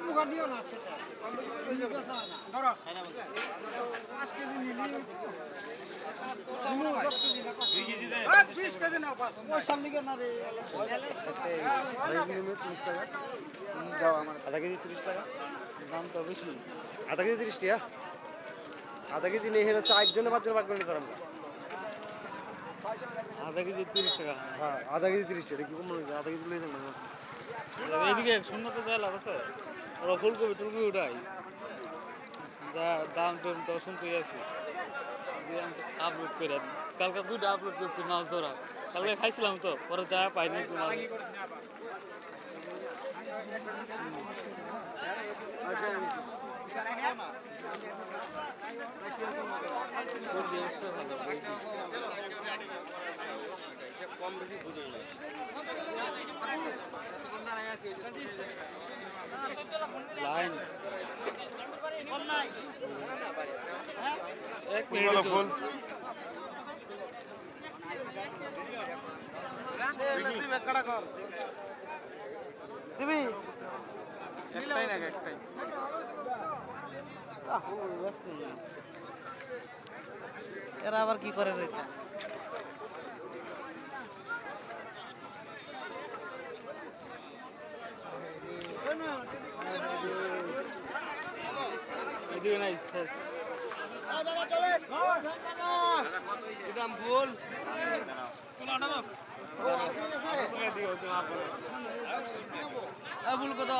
মুখা দিও না ধরো 5 কেজি নিলি 20 কেজি নাও পয়সা লিগে না রে মিনিমাম 30 টাকা দাও আমার আধা কেজি 30 টাকা দাম তো বেশি আধা কেজি 30 টাকা আধা কেজি নিয়ে হেরে 4 জনে 5 জন ভাগ করে নিতে পারবো আধা কেজি 30 টাকা হ্যাঁ আধা কেজি 30 টাকা কি কম মনে হয় আধা কেজি লয়ে যান না এইদিকে শূন্যতে চাল আছে ওরা ফুলকপি টুলকপি উঠাই যা দাম টুম তো শুনতেই আছি আপলোড করে কালকে 2টা আপলোড করছি মাছ ধরা কালকে খাইছিলাম তো পরে যা পাইনি তোমার কম বেশি বুঝে লাইন এক মিনিট ফোন দিবি একটাই না একটাই এরা আবার কি করে রে এদিকে নাই শেষ দাম ভুল ভুল কত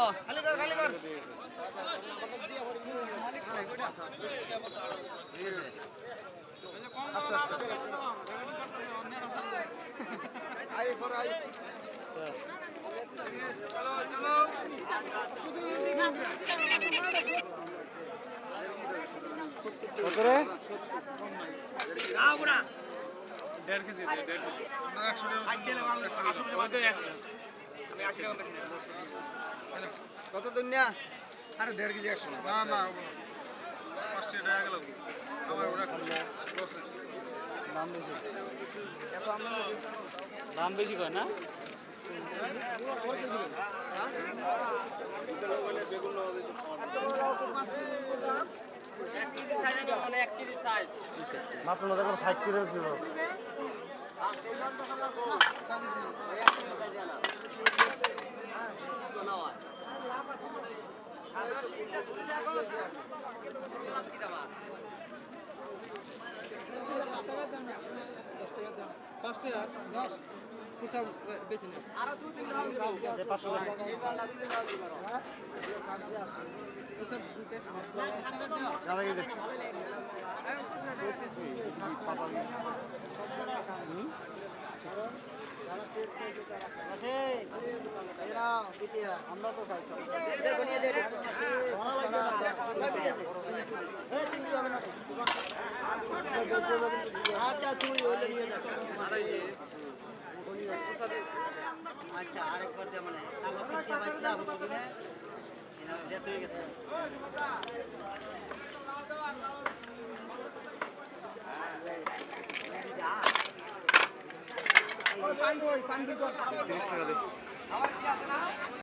কত রে 1.5 কেজি কত দিন না আরে 1.5 কেজি 100 না না 5 টাকা গেল আমার ওরা দাম বেশি দাম বেশি কয় না মাত্র না দেখো 60 করে দিব আমরা তো আচ্ছা আরেকবার মানে পান 30 টাকা দে